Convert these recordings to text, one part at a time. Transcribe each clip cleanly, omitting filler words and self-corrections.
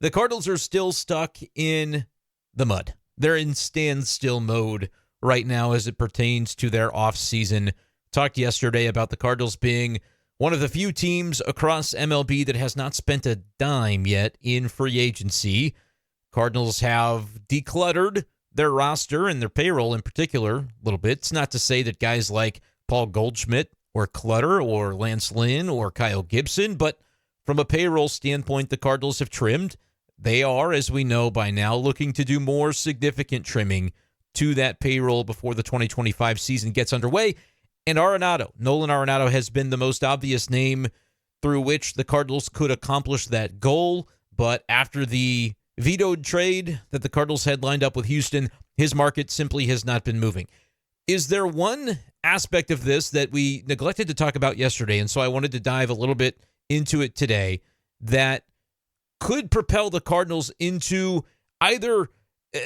The Cardinals are still stuck in the mud. They're in standstill mode right now as it pertains to their offseason. Talked yesterday about the Cardinals being one of the few teams across MLB that has not spent a dime yet in free agency. Cardinals have decluttered their roster and their payroll in particular a little bit. It's not to say that guys like Paul Goldschmidt or Clutter or Lance Lynn or Kyle Gibson, but from a payroll standpoint, the Cardinals have trimmed. They are, as we know by now, looking to do more significant trimming to that payroll before the 2025 season gets underway. And Nolan Arenado has been the most obvious name through which the Cardinals could accomplish that goal. But after the vetoed trade that the Cardinals had lined up with Houston, his market simply has not been moving. Is there one aspect of this that we neglected to talk about yesterday, and so I wanted to dive a little bit into it today, that could propel the Cardinals into either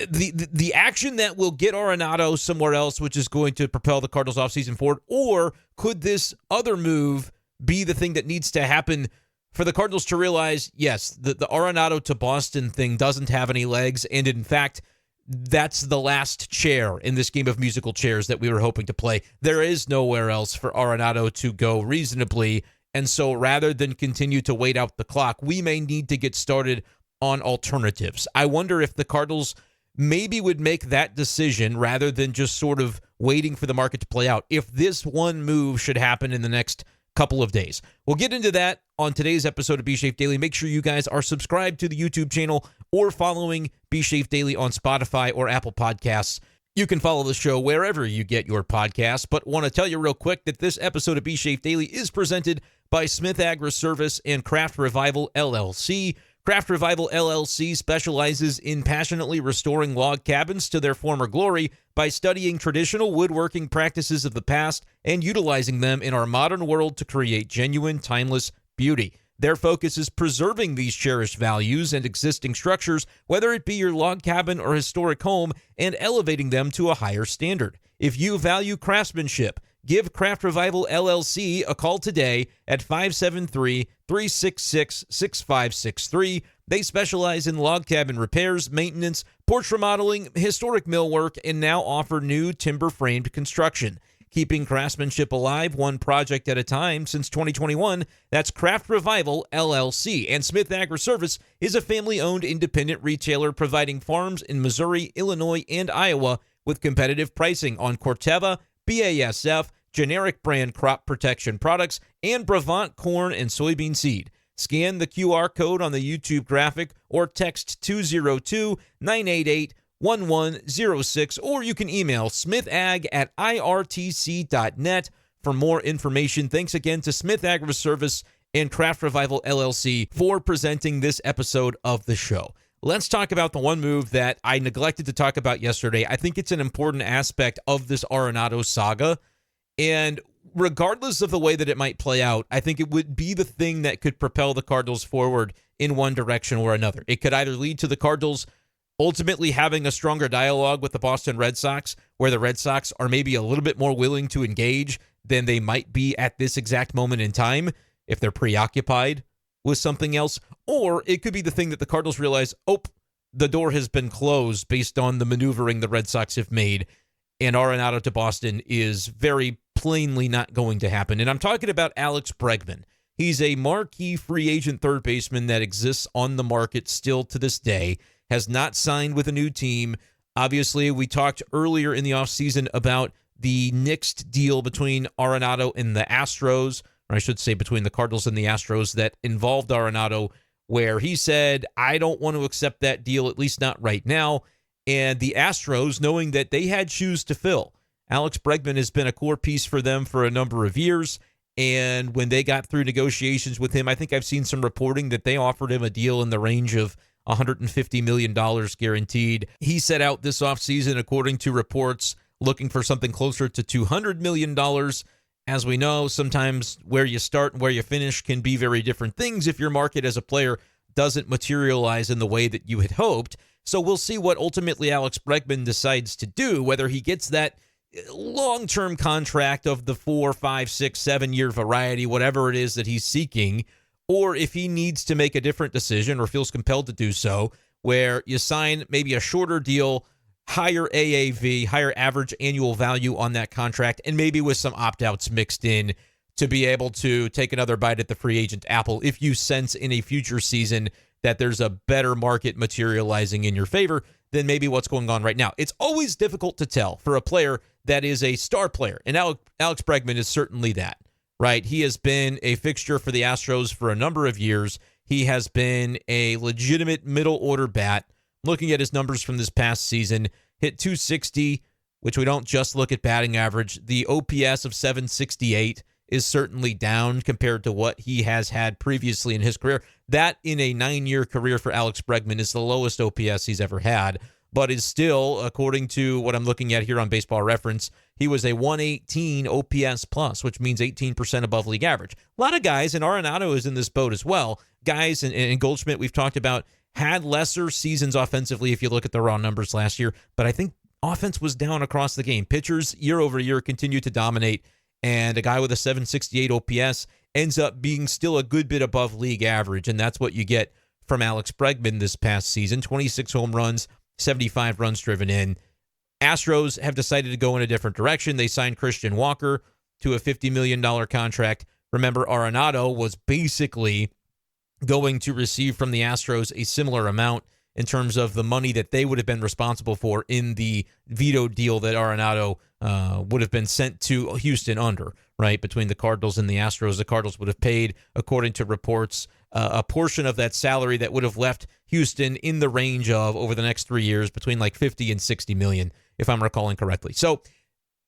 the action that will get Arenado somewhere else, which is going to propel the Cardinals offseason forward, or could this other move be the thing that needs to happen for the Cardinals to realize, yes, the Arenado to Boston thing doesn't have any legs, and in fact, that's the last chair in this game of musical chairs that we were hoping to play. There is nowhere else for Arenado to go reasonably, and so rather than continue to wait out the clock, we may need to get started on alternatives. I wonder if the Cardinals maybe would make that decision rather than just sort of waiting for the market to play out, if this one move should happen in the next couple of days. We'll get into that on today's episode of B-Schaeff Daily. Make sure you guys are subscribed to the YouTube channel or following B-Schaeff Daily on Spotify or Apple Podcasts. You can follow the show wherever you get your podcasts, but want to tell you real quick that this episode of B-Schaeff Daily is presented by Smith Agri-Service and Craft Revival LLC. Craft Revival LLC specializes in passionately restoring log cabins to their former glory by studying traditional woodworking practices of the past and utilizing them in our modern world to create genuine, timeless beauty. Their focus is preserving these cherished values and existing structures, whether it be your log cabin or historic home, and elevating them to a higher standard. If you value craftsmanship, give Craft Revival LLC a call today at 573-366-6563. They specialize in log cabin repairs, maintenance, porch remodeling, historic millwork, and now offer new timber-framed construction. Keeping craftsmanship alive one project at a time since 2021, that's Craft Revival LLC. And Smith Agri-Service is a family-owned independent retailer providing farms in Missouri, Illinois, and Iowa with competitive pricing on Corteva, BASF, generic brand crop protection products, and Brevant corn and soybean seed. Scan the QR code on the YouTube graphic or text 202-988-1106, or you can email smithag@irtc.net for more information. Thanks again to Smith Agri-Service and Craft Revival LLC for presenting this episode of the show. Let's talk about the one move that I neglected to talk about yesterday. I think it's an important aspect of this Arenado saga, and regardless of the way that it might play out, I think it would be the thing that could propel the Cardinals forward in one direction or another. It could either lead to the Cardinals ultimately having a stronger dialogue with the Boston Red Sox, where the Red Sox are maybe a little bit more willing to engage than they might be at this exact moment in time if they're preoccupied with something else. Or it could be the thing that the Cardinals realize, the door has been closed based on the maneuvering the Red Sox have made, and Arenado to Boston is very plainly not going to happen. And I'm talking about Alex Bregman. He's a marquee free agent third baseman that exists on the market still to this day, has not signed with a new team. Obviously, we talked earlier in the offseason about the nixed deal between Arenado and the Astros, or I should say between the Cardinals and the Astros, that involved Arenado, where he said, I don't want to accept that deal, at least not right now. And the Astros, knowing that they had shoes to fill, Alex Bregman has been a core piece for them for a number of years. And when they got through negotiations with him, I think I've seen some reporting that they offered him a deal in the range of $150 million guaranteed. He set out this offseason, according to reports, looking for something closer to $200 million. As we know, sometimes where you start and where you finish can be very different things if your market as a player doesn't materialize in the way that you had hoped. So we'll see what ultimately Alex Bregman decides to do, whether he gets that long-term contract of the 4, 5, 6, 7-year variety, whatever it is that he's seeking, or if he needs to make a different decision or feels compelled to do so, where you sign maybe a shorter deal, higher AAV, higher average annual value on that contract, and maybe with some opt-outs mixed in to be able to take another bite at the free agent apple if you sense in a future season that there's a better market materializing in your favor than maybe what's going on right now. It's always difficult to tell for a player that is a star player, and Alex Bregman is certainly that, right? He has been a fixture for the Astros for a number of years. He has been a legitimate middle-order bat. Looking at his numbers from this past season, hit .260, which we don't just look at batting average. The OPS of 768 is certainly down compared to what he has had previously in his career. That, in a 9-year career for Alex Bregman, is the lowest OPS he's ever had, but is still, according to what I'm looking at here on Baseball Reference, he was a 118 OPS plus, which means 18% above league average. A lot of guys, and Arenado is in this boat as well, guys, and Goldschmidt we've talked about, had lesser seasons offensively if you look at the raw numbers last year, but I think offense was down across the game. Pitchers year over year continue to dominate, and a guy with a 768 OPS ends up being still a good bit above league average, and that's what you get from Alex Bregman this past season. 26 home runs, 75 runs driven in. Astros have decided to go in a different direction. They signed Christian Walker to a $50 million contract. Remember, Arenado was basically going to receive from the Astros a similar amount in terms of the money that they would have been responsible for in the veto deal that Arenado would have been sent to Houston under, right? Between the Cardinals and the Astros, the Cardinals would have paid, according to reports, a portion of that salary that would have left Houston in the range of, over the next 3 years, between like 50 and 60 million, if I'm recalling correctly. So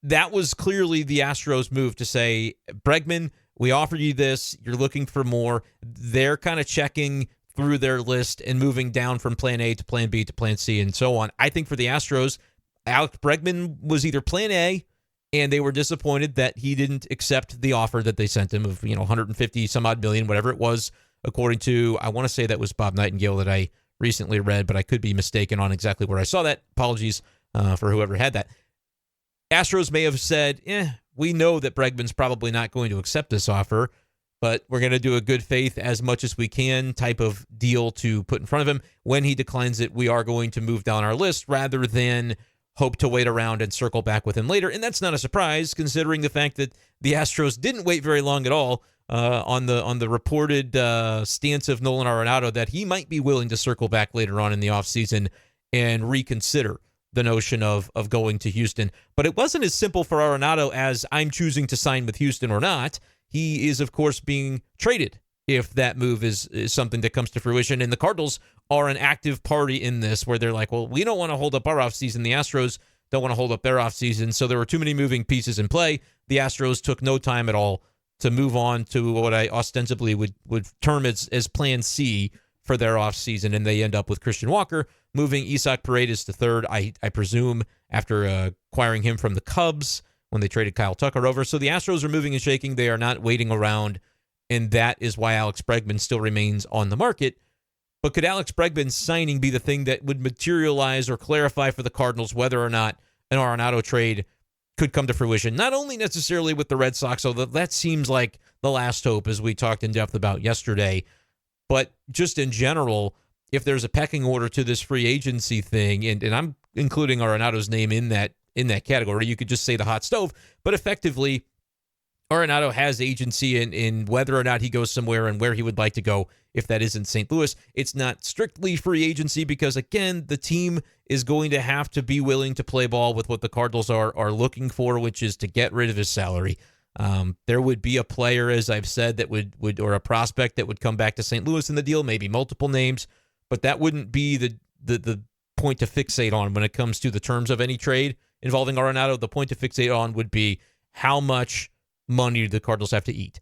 that was clearly the Astros move to say, Bregman, we offer you this, you're looking for more. They're kind of checking through their list and moving down from plan A to plan B to plan C and so on. I think for the Astros, Alex Bregman was either plan A, and they were disappointed that he didn't accept the offer that they sent him of, 150 some odd million, whatever it was, according to, I want to say that was Bob Nightingale that I recently read, but I could be mistaken on exactly where I saw that. Apologies for whoever had that. Astros may have said, we know that Bregman's probably not going to accept this offer, but we're going to do a good faith as much as we can type of deal to put in front of him. When he declines it, we are going to move down our list rather than hope to wait around and circle back with him later. And that's not a surprise, considering the fact that the Astros didn't wait very long at all on the reported stance of Nolan Arenado that he might be willing to circle back later on in the offseason and reconsider the notion of going to Houston. But it wasn't as simple for Arenado as I'm choosing to sign with Houston or not. He is, of course, being traded if that move is something that comes to fruition. And the Cardinals are an active party in this, where they're like, well, we don't want to hold up our offseason. The Astros don't want to hold up their offseason. So there were too many moving pieces in play. The Astros took no time at all to move on to what I ostensibly would term as plan C for their offseason, and they end up with Christian Walker, moving Isaac Paredes to third, I presume, after acquiring him from the Cubs when they traded Kyle Tucker over. So the Astros are moving and shaking. They are not waiting around, and that is why Alex Bregman still remains on the market. But could Alex Bregman's signing be the thing that would materialize or clarify for the Cardinals whether or not an Arenado trade could come to fruition? Not only necessarily with the Red Sox, although that seems like the last hope, as we talked in depth about yesterday, but just in general, if there's a pecking order to this free agency thing, and I'm including Arenado's name in that category, you could just say the hot stove, but effectively, Arenado has agency in whether or not he goes somewhere and where he would like to go if that isn't St. Louis. It's not strictly free agency because, again, the team is going to have to be willing to play ball with what the Cardinals are looking for, which is to get rid of his salary. There would be a player, as I've said, that would or a prospect that would come back to St. Louis in the deal, maybe multiple names, but that wouldn't be the point to fixate on when it comes to the terms of any trade involving Arenado. The point to fixate on would be how much money do the Cardinals have to eat.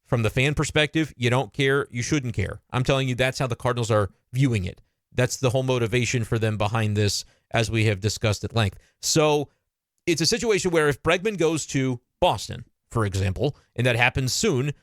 From the fan perspective, you don't care, you shouldn't care. I'm telling you, that's how the Cardinals are viewing it. That's the whole motivation for them behind this, as we have discussed at length. So it's a situation where if Bregman goes to Boston, for example, and that happens soon,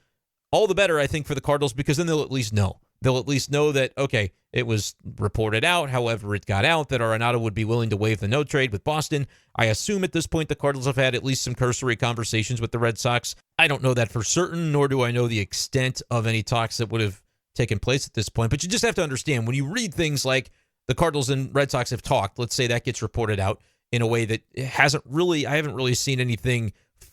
all the better, I think, for the Cardinals, because then they'll at least know they'll at least know that, okay, it was reported out, however it got out, that Arenado would be willing to waive the no trade with Boston. I assume at this point the Cardinals have had at least some cursory conversations with the Red Sox. I don't know that for certain, nor do I know the extent of any talks that would have taken place at this point. But you just have to understand, when you read things like the Cardinals and Red Sox have talked, let's say that gets reported out in a way that I haven't really seen anything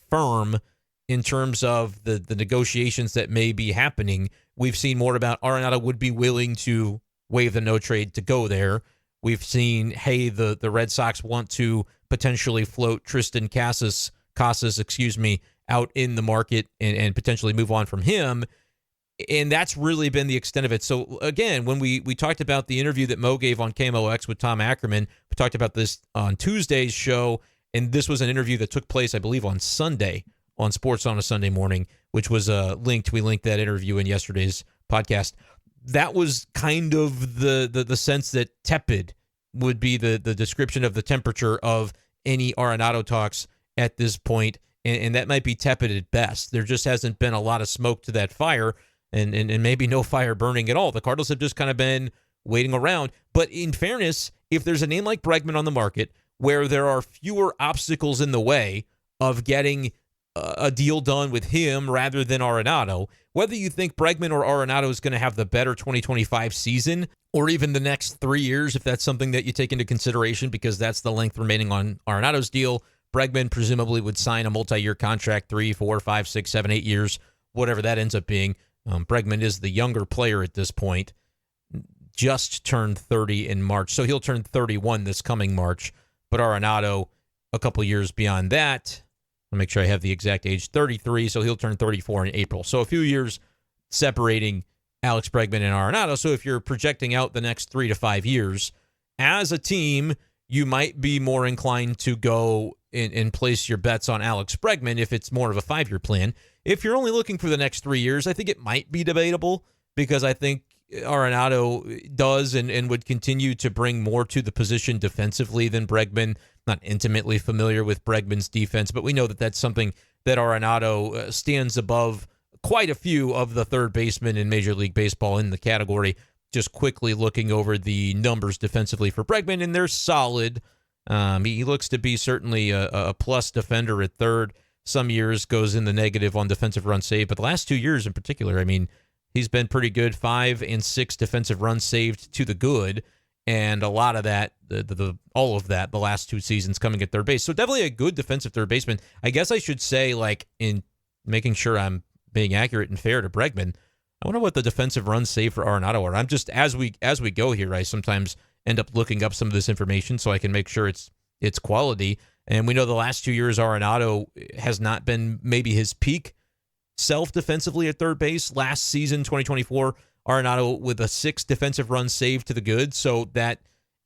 firm in terms of the negotiations that may be happening. We've seen more about Arenado would be willing to waive the no trade to go there. We've seen, hey, the Red Sox want to potentially float Tristan Casas, out in the market and potentially move on from him. And that's really been the extent of it. So, again, when we talked about the interview that Mo gave on KMOX with Tom Ackerman, we talked about this on Tuesday's show, and this was an interview that took place, I believe, on Sunday on Sports on a Sunday Morning, which was linked. We linked that interview in yesterday's podcast. That was kind of the sense that tepid would be the description of the temperature of any Arenado talks at this point, and that might be tepid at best. There just hasn't been a lot of smoke to that fire, and maybe no fire burning at all. The Cardinals have just kind of been waiting around. But in fairness, if there's a name like Bregman on the market where there are fewer obstacles in the way of getting a deal done with him rather than Arenado, whether you think Bregman or Arenado is going to have the better 2025 season or even the next 3 years, if that's something that you take into consideration, because that's the length remaining on Arenado's deal. Bregman presumably would sign a multi-year contract, 3, 4, 5, 6, 7, 8 years, whatever that ends up being. Bregman is the younger player at this point, just turned 30 in March, so he'll turn 31 this coming March. But Arenado, a couple years beyond that, I'll make sure I have the exact age, 33, so he'll turn 34 in April. So a few years separating Alex Bregman and Arenado. So if you're projecting out the next 3 to 5 years, as a team, you might be more inclined to go and place your bets on Alex Bregman if it's more of a 5-year plan. If you're only looking for the next 3 years, I think it might be debatable, because I think Arenado does and would continue to bring more to the position defensively than Bregman. Not intimately familiar with Bregman's defense, but we know that that's something that Arenado stands above quite a few of the third basemen in Major League Baseball in the category. Just quickly looking over the numbers defensively for Bregman, and they're solid. He looks to be certainly a plus defender at third. Some years goes in the negative on defensive run saved, but the last 2 years in particular, I mean, he's been pretty good. 5 and 6 defensive runs saved to the good, and a lot of that, all of that, the last 2 seasons coming at third base. So definitely a good defensive third baseman. I guess I should say, like, in making sure I'm being accurate and fair to Bregman, I wonder what the defensive runs saved for Arenado are. I'm just, as we go here, I sometimes end up looking up some of this information so I can make sure it's quality. And we know the last 2 years Arenado has not been maybe his peak self defensively at third base. Last season, 2024, Arenado with a 6 defensive runs saved to the good. So that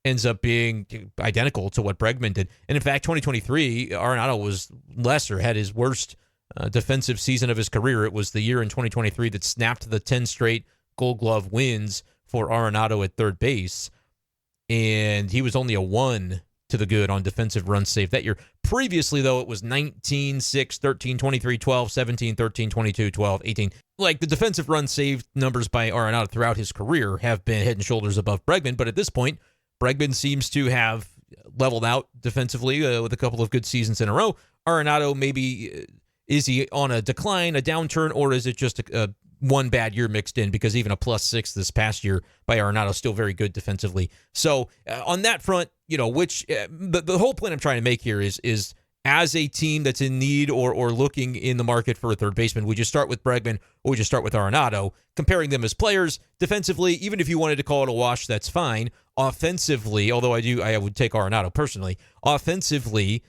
ends up being identical to what Bregman did. And in fact, 2023, Arenado was lesser, had his worst defensive season of his career. It was the year in 2023 that snapped the 10 straight Gold Glove wins for Arenado at third base. And he was only a 1 to the good on defensive runs saved that year. Previously, though, it was 19, 6, 13, 23, 12, 17, 13, 22, 12, 18. Like, the defensive runs saved numbers by Arenado throughout his career have been head and shoulders above Bregman, but at this point, Bregman seems to have leveled out defensively with a couple of good seasons in a row. Arenado, maybe, is he on a decline, a downturn, or is it just a one bad year mixed in? Because even a +6 this past year by Arenado, still very good defensively. So on that front, the whole point I'm trying to make here is as a team that's in need or looking in the market for a third baseman, would you start with Bregman or would you start with Arenado? Comparing them as players, defensively, even if you wanted to call it a wash, that's fine. Offensively, although I would take Arenado personally. Offensively,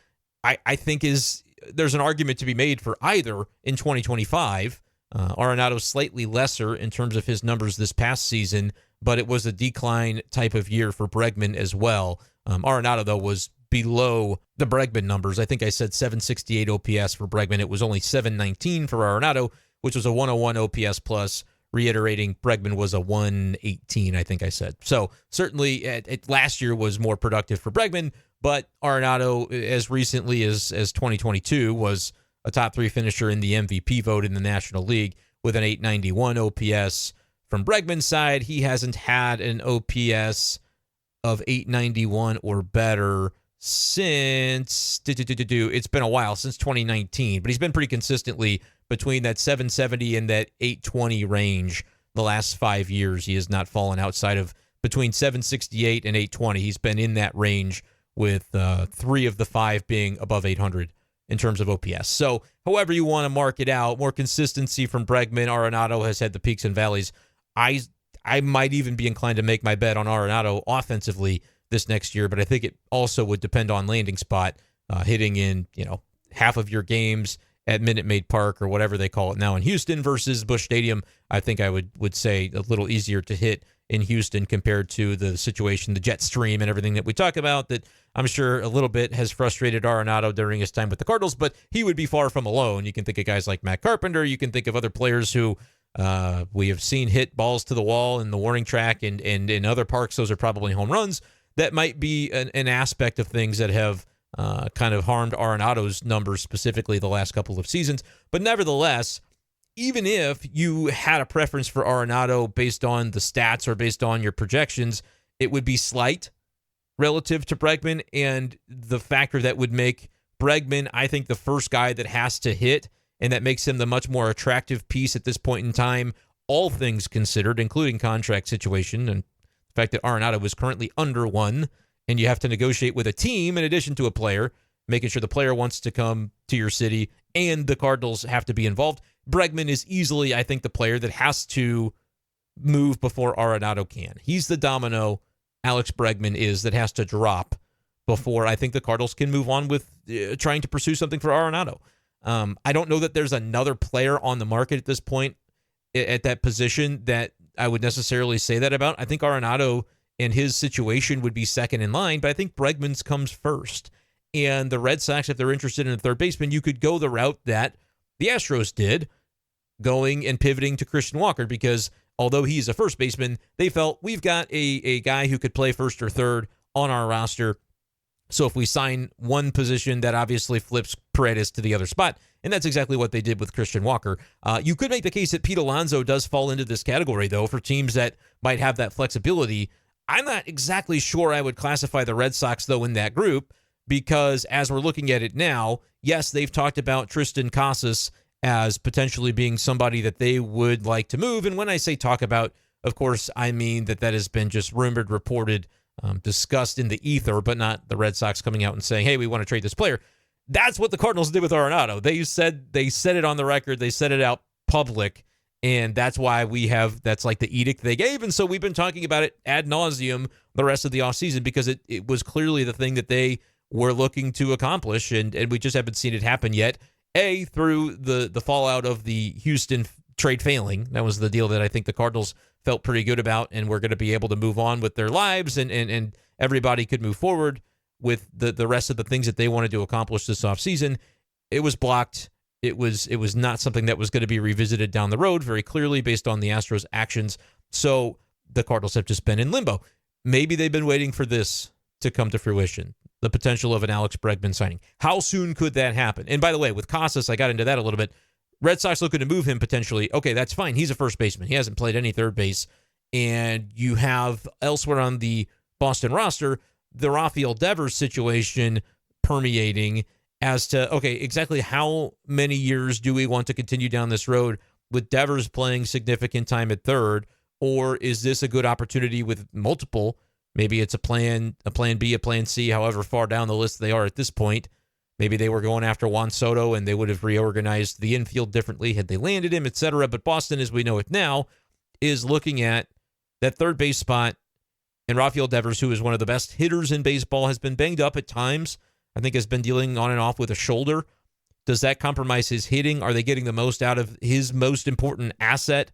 I think there's an argument to be made for either in 2025. Arenado's slightly lesser in terms of his numbers this past season, but it was a decline type of year for Bregman as well. Arenado, though, was below the Bregman numbers. I think I said 768 OPS for Bregman. It was only 719 for Arenado, which was a 101 OPS plus. Reiterating, Bregman was a 118, I think I said. So certainly last year was more productive for Bregman, but Arenado, as recently as 2022, was a top 3 finisher in the MVP vote in the National League with an 891 OPS, From Bregman's side, he hasn't had an OPS of 891 or better since it's been a while, since 2019, but he's been pretty consistently between that 770 and that 820 range the last 5 years. He has not fallen outside of between 768 and 820. He's been in that range with 3 of the 5 being above 800 in terms of OPS. So however you want to mark it out, more consistency from Bregman. Arenado has had the peaks and valleys. I might even be inclined to make my bet on Arenado offensively this next year, but I think it also would depend on landing spot, hitting in, half of your games at Minute Maid Park or whatever they call it now in Houston versus Busch Stadium. I think I would say a little easier to hit in Houston compared to the situation, the jet stream and everything that we talk about that I'm sure a little bit has frustrated Arenado during his time with the Cardinals, but he would be far from alone. You can think of guys like Matt Carpenter. You can think of other players who we have seen hit balls to the wall in the warning track and in other parks. Those are probably home runs. That might be an aspect of things that have kind of harmed Arenado's numbers specifically the last couple of seasons. But nevertheless, even if you had a preference for Arenado based on the stats or based on your projections, it would be slight relative to Bregman. And the factor that would make Bregman, I think, the first guy that has to hit, and that makes him the much more attractive piece at this point in time, all things considered, including contract situation and the fact that Arenado is currently under one, and you have to negotiate with a team in addition to a player, making sure the player wants to come to your city and the Cardinals have to be involved. Bregman is easily, I think, the player that has to move before Arenado can. He's the domino Alex Bregman is that has to drop before I think the Cardinals can move on with trying to pursue something for Arenado. I don't know that there's another player on the market at this point at that position that I would necessarily say that about. I think Arenado and his situation would be second in line, but I think Bregman's comes first. And the Red Sox, if they're interested in a third baseman, you could go the route that the Astros did, going and pivoting to Christian Walker, because although he's a first baseman, they felt we've got a guy who could play first or third on our roster. So if we sign one position, that obviously flips Paredes to the other spot. And that's exactly what they did with Christian Walker. You could make the case that Pete Alonso does fall into this category, though, for teams that might have that flexibility. I'm not exactly sure I would classify the Red Sox, though, in that group, because as we're looking at it now, yes, they've talked about Tristan Casas as potentially being somebody that they would like to move. And when I say talk about, of course, I mean that has been just rumored, reported, discussed in the ether, but not the Red Sox coming out and saying, hey, we want to trade this player. That's what the Cardinals did with Arenado. They said it on the record. They said it out public. And that's why that's like the edict they gave. And so we've been talking about it ad nauseum the rest of the offseason because it was clearly the thing that they were looking to accomplish. And we just haven't seen it happen yet. Through the fallout of the Houston trade failing. That was the deal that I think the Cardinals felt pretty good about and were going to be able to move on with their lives and everybody could move forward with the rest of the things that they wanted to accomplish this offseason. It was blocked. It was not something that was going to be revisited down the road very clearly based on the Astros' actions. So the Cardinals have just been in limbo. Maybe they've been waiting for this to come to fruition, the potential of an Alex Bregman signing. How soon could that happen? And by the way, with Casas, I got into that a little bit. Red Sox looking to move him potentially. Okay, that's fine. He's a first baseman. He hasn't played any third base. And you have elsewhere on the Boston roster, the Rafael Devers situation permeating as to, okay, exactly how many years do we want to continue down this road with Devers playing significant time at third? Or is this a good opportunity with multiple? Maybe it's a plan B, a plan C, however far down the list they are at this point. Maybe they were going after Juan Soto and they would have reorganized the infield differently had they landed him, etc. But Boston, as we know it now, is looking at that third base spot. And Rafael Devers, who is one of the best hitters in baseball, has been banged up at times. I think has been dealing on and off with a shoulder. Does that compromise his hitting? Are they getting the most out of his most important asset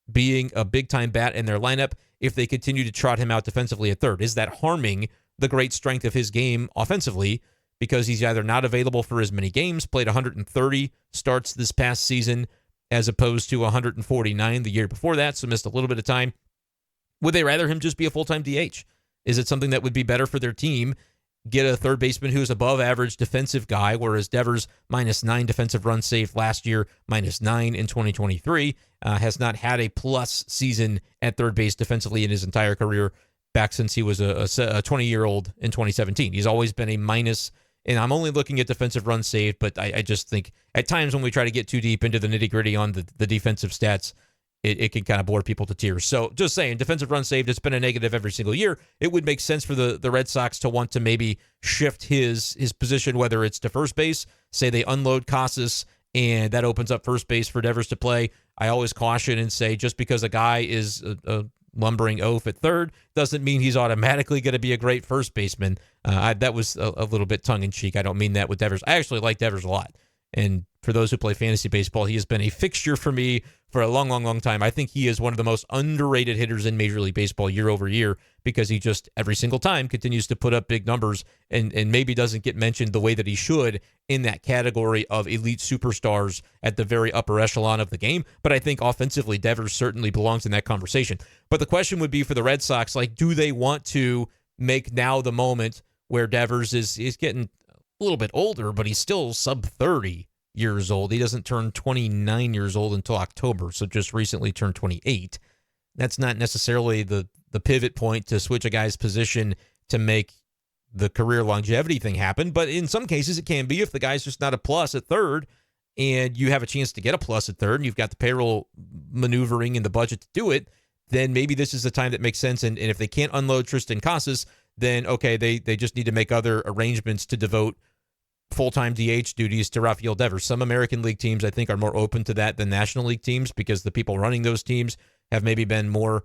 being a big-time bat in their lineup if they continue to trot him out defensively at third? Is that harming the great strength of his game offensively because he's either not available for as many games, played 130 starts this past season as opposed to 149 the year before that, so missed a little bit of time? Would they rather him just be a full-time DH? Is it something that would be better for their team? get a third baseman who's above average defensive guy, whereas Devers -9 defensive run saved last year, -9 in 2023, has not had a plus season at third base defensively in his entire career back since he was a 20-year-old in 2017. He's always been a minus, and I'm only looking at defensive run saved, but I just think at times when we try to get too deep into the nitty-gritty on the defensive stats, it can kind of bore people to tears. So just saying, defensive run saved, it's been a negative every single year. It would make sense for the Red Sox to want to maybe shift his position, whether it's to first base, say they unload Casas, and that opens up first base for Devers to play. I always caution and say just because a guy is a lumbering oaf at third doesn't mean he's automatically going to be a great first baseman. That was a little bit tongue-in-cheek. I don't mean that with Devers. I actually like Devers a lot. And for those who play fantasy baseball, he has been a fixture for me for a long, long, long time. I think he is one of the most underrated hitters in Major League Baseball year over year because he just every single time continues to put up big numbers and maybe doesn't get mentioned the way that he should in that category of elite superstars at the very upper echelon of the game. But I think offensively, Devers certainly belongs in that conversation. But the question would be for the Red Sox, like, do they want to make now the moment where Devers is getting a little bit older, but he's still sub 30 years old. He doesn't turn 29 years old until October, so just recently turned 28. That's not necessarily the pivot point to switch a guy's position to make the career longevity thing happen, but in some cases it can be if the guy's just not a plus at third and you have a chance to get a plus at third and you've got the payroll maneuvering and the budget to do it, then maybe this is the time that makes sense. And if they can't unload Tristan Casas, then okay, they just need to make other arrangements to devote full-time DH duties to Rafael Devers. Some American League teams, I think, are more open to that than National League teams because the people running those teams have maybe been more,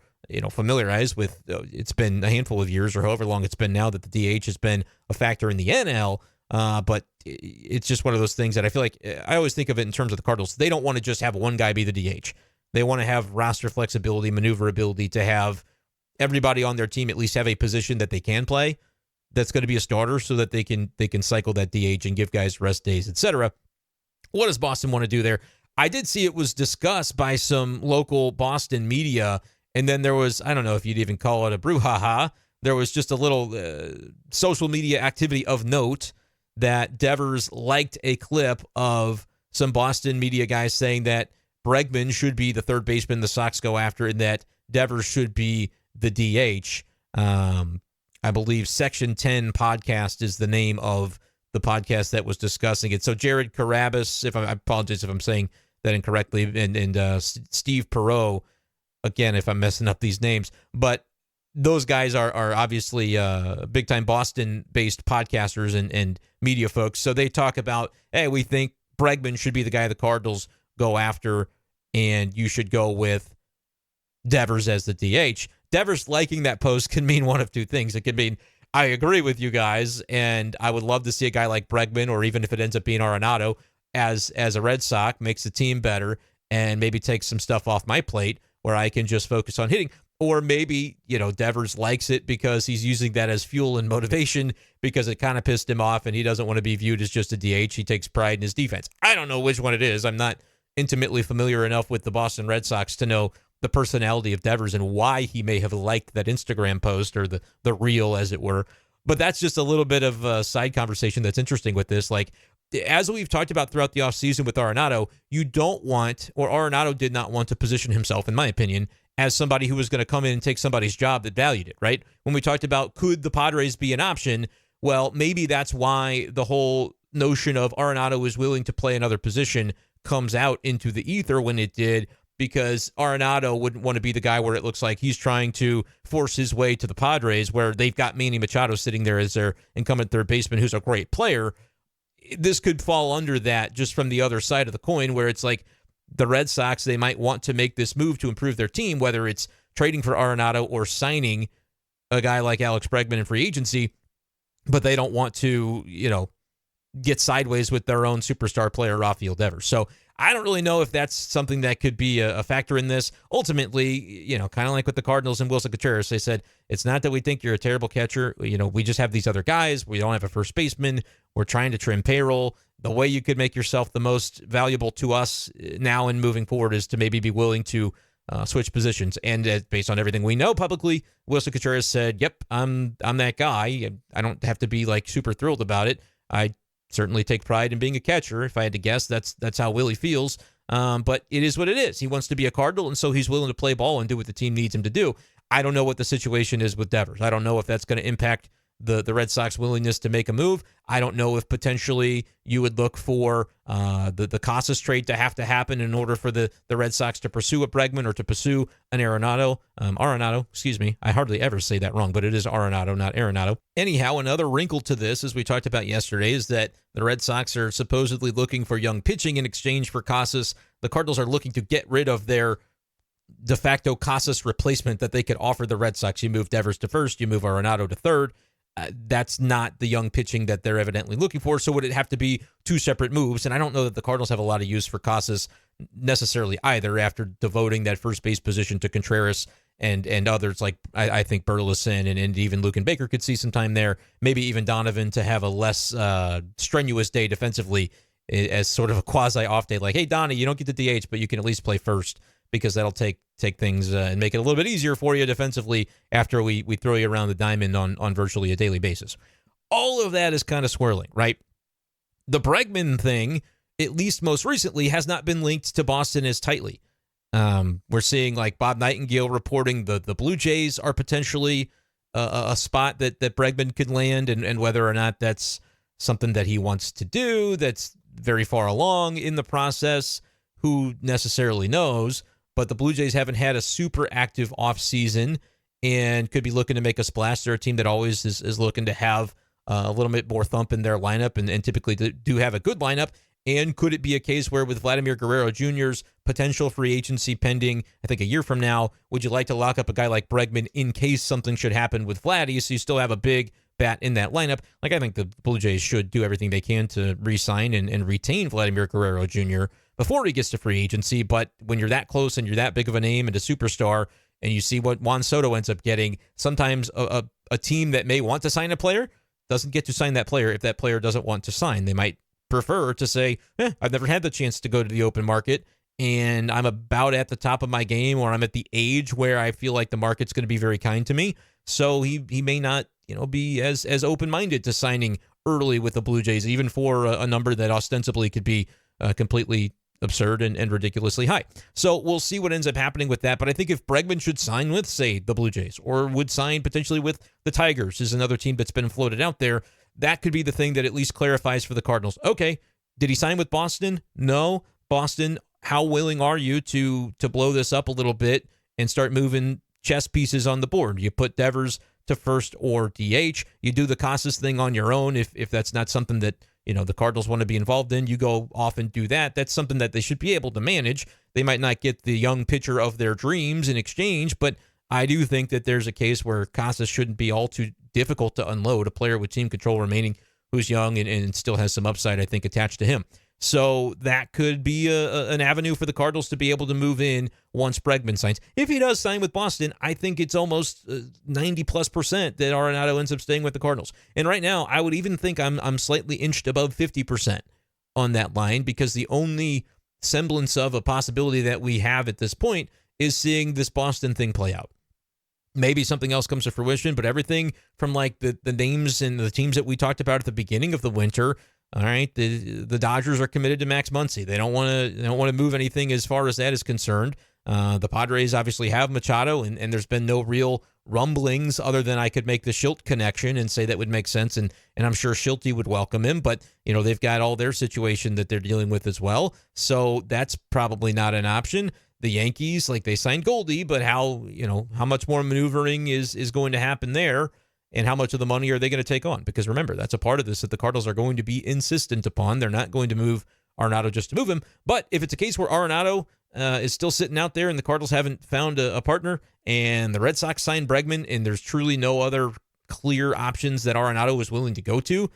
familiarized with, it's been a handful of years or however long it's been now that the DH has been a factor in the NL. But it's just one of those things that I feel like I always think of it in terms of the Cardinals. They don't want to just have one guy be the DH. They want to have roster flexibility, maneuverability, to have everybody on their team at least have a position that they can play that's going to be a starter so that they can cycle that DH and give guys rest days, etc. What does Boston want to do there? I did see it was discussed by some local Boston media, and then there was, I don't know if you'd even call it a brouhaha, there was just a little social media activity of note that Devers liked a clip of some Boston media guys saying that Bregman should be the third baseman the Sox go after and that Devers should be the DH. I believe Section 10 podcast is the name of the podcast that was discussing it. So Jared Carabas, I apologize if I'm saying that incorrectly, and Steve Perot, again, if I'm messing up these names, but those guys are obviously big-time Boston-based podcasters and media folks. So they talk about, hey, we think Bregman should be the guy the Cardinals go after, and you should go with Devers as the DH. Devers liking that post can mean one of two things. It could mean, I agree with you guys, and I would love to see a guy like Bregman, or even if it ends up being Arenado, as a Red Sox, makes the team better, and maybe takes some stuff off my plate where I can just focus on hitting. Or maybe, Devers likes it because he's using that as fuel and motivation because it kind of pissed him off and he doesn't want to be viewed as just a DH. He takes pride in his defense. I don't know which one it is. I'm not intimately familiar enough with the Boston Red Sox to know the personality of Devers and why he may have liked that Instagram post or the reel, as it were. But that's just a little bit of a side conversation that's interesting with this. Like, as we've talked about throughout the offseason with Arenado, you don't want, or Arenado did not want to position himself, in my opinion, as somebody who was going to come in and take somebody's job that valued it, right? When we talked about could the Padres be an option, well, maybe that's why the whole notion of Arenado is willing to play another position comes out into the ether when it did, because Arenado wouldn't want to be the guy where it looks like he's trying to force his way to the Padres, where they've got Manny Machado sitting there as their incumbent third baseman, who's a great player. This could fall under that just from the other side of the coin, where it's like the Red Sox, they might want to make this move to improve their team, whether it's trading for Arenado or signing a guy like Alex Bregman in free agency, but they don't want to, get sideways with their own superstar player, Rafael Devers. So I don't really know if that's something that could be a factor in this. Ultimately, kind of like with the Cardinals and Wilson Contreras, they said, it's not that we think you're a terrible catcher. We just have these other guys. We don't have a first baseman. We're trying to trim payroll. The way you could make yourself the most valuable to us now and moving forward is to maybe be willing to switch positions. And based on everything we know publicly, Wilson Contreras said, "Yep, I'm that guy. I don't have to be like super thrilled about it. I certainly take pride in being a catcher. If I had to guess, that's how Willie feels. But it is what it is. He wants to be a Cardinal, and so he's willing to play ball and do what the team needs him to do. I don't know what the situation is with Devers. I don't know if that's going to impact the Red Sox willingness to make a move. I don't know if potentially you would look for the Casas trade to have to happen in order for the Red Sox to pursue a Bregman or to pursue an Arenado, excuse me. I hardly ever say that wrong, but it is Arenado, not Arenado. Anyhow, another wrinkle to this, as we talked about yesterday, is that the Red Sox are supposedly looking for young pitching in exchange for Casas. The Cardinals are looking to get rid of their de facto Casas replacement that they could offer the Red Sox. You move Devers to first, you move Arenado to third. That's not the young pitching that they're evidently looking for. So would it have to be two separate moves? And I don't know that the Cardinals have a lot of use for Casas necessarily either, after devoting that first base position to Contreras and others like I think Burleson and even Luke and Baker could see some time there. Maybe even Donovan to have a less strenuous day defensively as sort of a quasi off day. Like, hey, Donnie, you don't get the DH, but you can at least play first, because that'll take things and make it a little bit easier for you defensively after we throw you around the diamond on virtually a daily basis. All of that is kind of swirling, right? The Bregman thing, at least most recently, has not been linked to Boston as tightly. We're seeing like Bob Nightingale reporting the Blue Jays are potentially a spot that Bregman could land, and whether or not that's something that he wants to do, that's very far along in the process, who necessarily knows. But the Blue Jays haven't had a super active offseason and could be looking to make a splash. They're a team that always is looking to have a little bit more thump in their lineup and typically do have a good lineup. And could it be a case where with Vladimir Guerrero Jr.'s potential free agency pending, I think a year from now, would you like to lock up a guy like Bregman in case something should happen with Vladdy, so you still have a big bat in that lineup? Like, I think the Blue Jays should do everything they can to re-sign and retain Vladimir Guerrero Jr. before he gets to free agency. But when you're that close and you're that big of a name and a superstar, and you see what Juan Soto ends up getting, sometimes a team that may want to sign a player doesn't get to sign that player if that player doesn't want to sign. They might prefer to say, I've never had the chance to go to the open market, and I'm about at the top of my game, or I'm at the age where I feel like the market's going to be very kind to me. So he may not, be as open-minded to signing early with the Blue Jays, even for a number that ostensibly could be completely absurd and ridiculously high. So we'll see what ends up happening with that. But I think if Bregman should sign with, say, the Blue Jays, or would sign potentially with the Tigers, is another team that's been floated out there, that could be the thing that at least clarifies for the Cardinals. Okay, did he sign with Boston? No. Boston, how willing are you to blow this up a little bit and start moving chess pieces on the board? You put Devers to first or DH. You do the Casas thing on your own if that's not something that the Cardinals want to be involved in. You go off and do that. That's something that they should be able to manage. They might not get the young pitcher of their dreams in exchange, but I do think that there's a case where Casas shouldn't be all too difficult to unload. A player with team control remaining who's young and still has some upside, I think, attached to him. So that could be an avenue for the Cardinals to be able to move in once Bregman signs. If he does sign with Boston, I think it's almost 90+% that Arenado ends up staying with the Cardinals. And right now, I would even think I'm slightly inched above 50% on that line, because the only semblance of a possibility that we have at this point is seeing this Boston thing play out. Maybe something else comes to fruition, but everything from like the names and the teams that we talked about at the beginning of the winter. All right, the Dodgers are committed to Max Muncy. They don't want to move anything as far as that is concerned. The Padres obviously have Machado, and there's been no real rumblings other than I could make the Schilt connection and say that would make sense, and I'm sure Schilty would welcome him. But they've got all their situation that they're dealing with as well, so that's probably not an option. The Yankees, like, they signed Goldie, but how much more maneuvering is going to happen there? And how much of the money are they going to take on? Because remember, that's a part of this that the Cardinals are going to be insistent upon. They're not going to move Arenado just to move him. But if it's a case where Arenado is still sitting out there and the Cardinals haven't found a partner, and the Red Sox signed Bregman, and there's truly no other clear options that Arenado is willing to go to,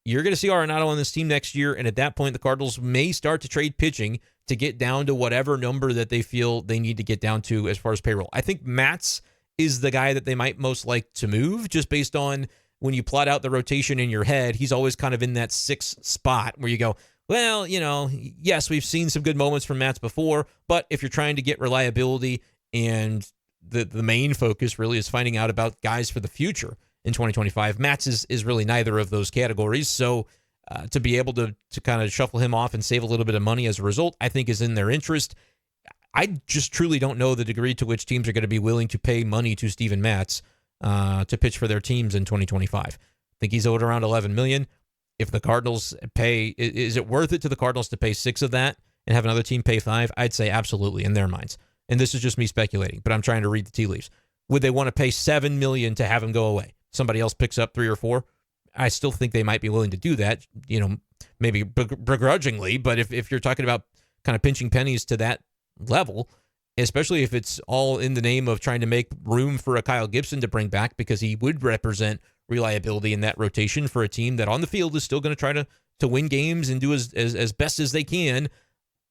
you're going to see Arenado on this team next year. And at that point, the Cardinals may start to trade pitching to get down to whatever number that they feel they need to get down to as far as payroll. I think Matz is the guy that they might most like to move, just based on when you plot out the rotation in your head. He's always kind of in that sixth spot where you go, well, yes, we've seen some good moments from Matz before, but if you're trying to get reliability And the main focus really is finding out about guys for the future in 2025. Matz is really neither of those categories. So to be able to kind of shuffle him off and save a little bit of money as a result, I think is in their interest. I just truly don't know the degree to which teams are going to be willing to pay money to Steven Matz to pitch for their teams in 2025. I think he's owed around $11 million. If the Cardinals pay, is it worth it to the Cardinals to pay 6 of that and have another team pay 5? I'd say absolutely in their minds. And this is just me speculating, but I'm trying to read the tea leaves. Would they want to pay $7 million to have him go away? Somebody else picks up 3 or 4. I still think they might be willing to do that, maybe begrudgingly. But if you're talking about kind of pinching pennies to that level, especially if it's all in the name of trying to make room for a Kyle Gibson to bring back, because he would represent reliability in that rotation for a team that on the field is still going to try to win games and do as best as they can.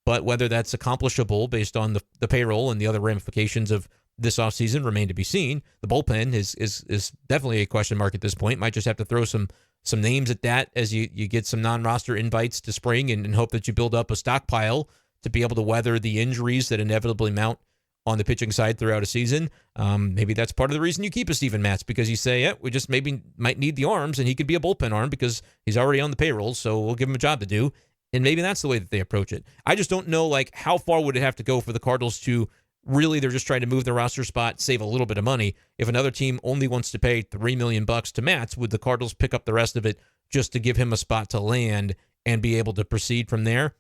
But whether that's accomplishable based on the payroll and the other ramifications of this offseason remain to be seen. The bullpen is definitely a question mark at this point. Might just have to throw some names at that as you get some non-roster invites to spring and hope that you build up a stockpile to be able to weather the injuries that inevitably mount on the pitching side throughout a season. Maybe that's part of the reason you keep a Steven Matz, because you say, we just maybe might need the arms, and he could be a bullpen arm because he's already on the payroll, so we'll give him a job to do. And maybe that's the way that they approach it. I just don't know, how far would it have to go for the Cardinals to really, they're just trying to move the roster spot, save a little bit of money. If another team only wants to pay $3 million to Matz, would the Cardinals pick up the rest of it just to give him a spot to land and be able to proceed from there?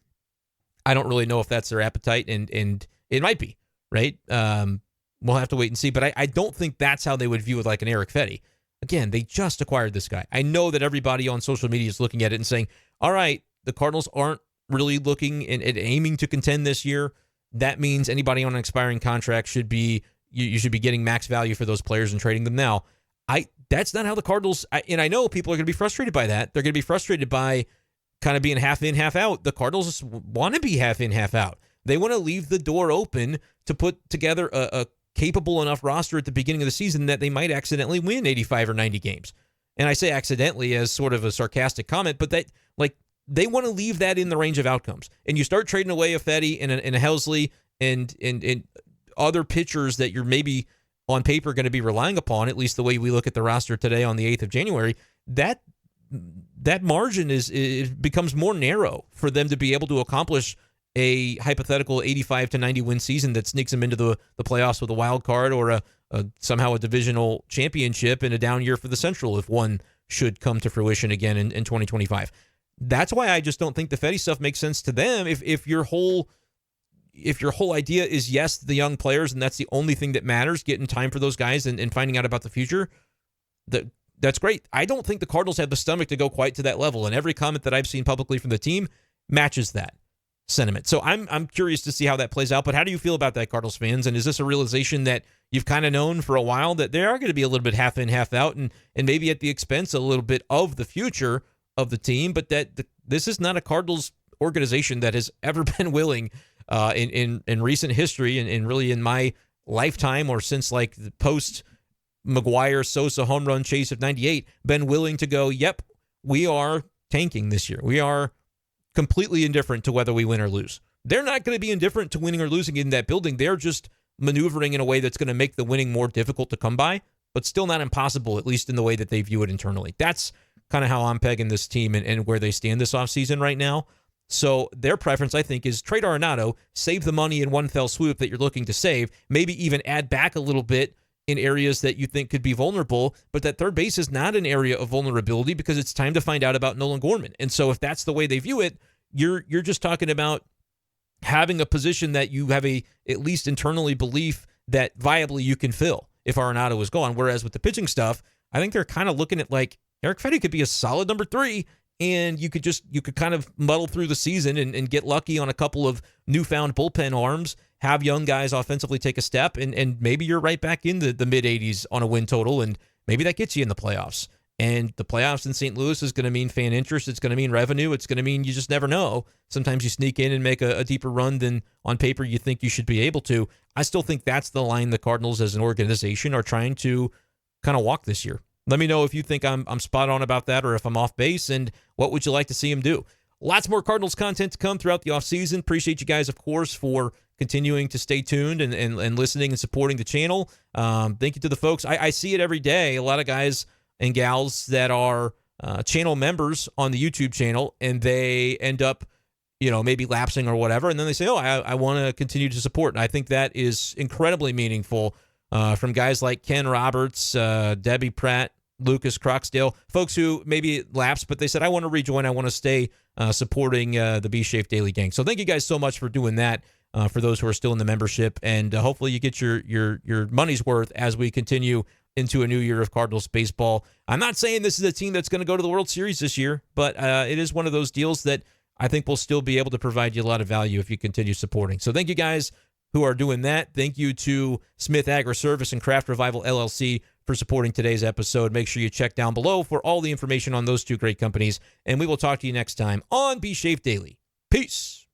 I don't really know if that's their appetite, and it might be, right? We'll have to wait and see, but I don't think that's how they would view it, like an Eric Fetty. Again, they just acquired this guy. I know that everybody on social media is looking at it and saying, all right, the Cardinals aren't really looking and aiming to contend this year. That means anybody on an expiring contract should be, you should be getting max value for those players and trading them now. That's not how the Cardinals, and I know people are going to be frustrated by that. They're going to be frustrated by kind of being half in, half out. The Cardinals want to be half in, half out. They want to leave the door open to put together a capable enough roster at the beginning of the season that they might accidentally win 85 or 90 games. And I say accidentally as sort of a sarcastic comment, but that, they want to leave that in the range of outcomes. And you start trading away a Fetty and a Helsley and other pitchers that you're maybe on paper going to be relying upon, at least the way we look at the roster today on the 8th of January, that margin it becomes more narrow for them to be able to accomplish a hypothetical 85 to 90 win season that sneaks them into the playoffs with a wild card or somehow a divisional championship in a down year for the Central if one should come to fruition again in 2025. That's why I just don't think the Fetty stuff makes sense to them. If your whole idea is, yes, the young players, and that's the only thing that matters, getting time for those guys and finding out about the future, that's great. I don't think the Cardinals have the stomach to go quite to that level, and every comment that I've seen publicly from the team matches that sentiment. So I'm curious to see how that plays out. But how do you feel about that, Cardinals fans? And is this a realization that you've kind of known for a while, that they are going to be a little bit half in, half out, and maybe at the expense a little bit of the future of the team, but that this is not a Cardinals organization that has ever been willing in recent history and really in my lifetime or since the post McGuire Sosa home run chase of 98, been willing to go, yep, we are tanking this year. We are completely indifferent to whether we win or lose. They're not going to be indifferent to winning or losing in that building. They're just maneuvering in a way that's going to make the winning more difficult to come by, but still not impossible, at least in the way that they view it internally. That's kind of how I'm pegging this team and where they stand this offseason right now. So their preference, I think, is trade Arenado, save the money in one fell swoop that you're looking to save, maybe even add back a little bit in areas that you think could be vulnerable, but that third base is not an area of vulnerability because it's time to find out about Nolan Gorman. And so if that's the way they view it, you're just talking about having a position that you have at least internally belief that viably you can fill if Arenado is gone. Whereas with the pitching stuff, I think they're kind of looking at Eric Fetty could be a solid number 3, and you could kind of muddle through the season and get lucky on a couple of newfound bullpen arms, have young guys offensively take a step, and maybe you're right back in the mid-80s on a win total, and maybe that gets you in the playoffs. And the playoffs in St. Louis is going to mean fan interest. It's going to mean revenue. It's going to mean you just never know. Sometimes you sneak in and make a deeper run than on paper you think you should be able to. I still think that's the line the Cardinals as an organization are trying to kind of walk this year. Let me know if you think I'm spot on about that or if I'm off base, and what would you like to see him do? Lots more Cardinals content to come throughout the offseason. Appreciate you guys, of course, for continuing to stay tuned and listening and supporting the channel. Thank you to the folks. I see it every day. A lot of guys and gals that are channel members on the YouTube channel, and they end up, maybe lapsing or whatever, and then they say, oh, I want to continue to support. And I think that is incredibly meaningful from guys like Ken Roberts, Debbie Pratt, Lucas Croxdale, folks who maybe lapsed, but they said, I want to rejoin. I want to stay supporting the B-Schaeff Daily Gang. So thank you guys so much for doing that, for those who are still in the membership. And hopefully you get your money's worth as we continue into a new year of Cardinals baseball. I'm not saying this is a team that's going to go to the World Series this year, but it is one of those deals that I think will still be able to provide you a lot of value if you continue supporting. So thank you guys who are doing that. Thank you to Smith Agri-Service and Revival LLC for supporting today's episode. Make sure you check down below for all the information on those two great companies, and we will talk to you next time on B-Schaeff Daily. Peace.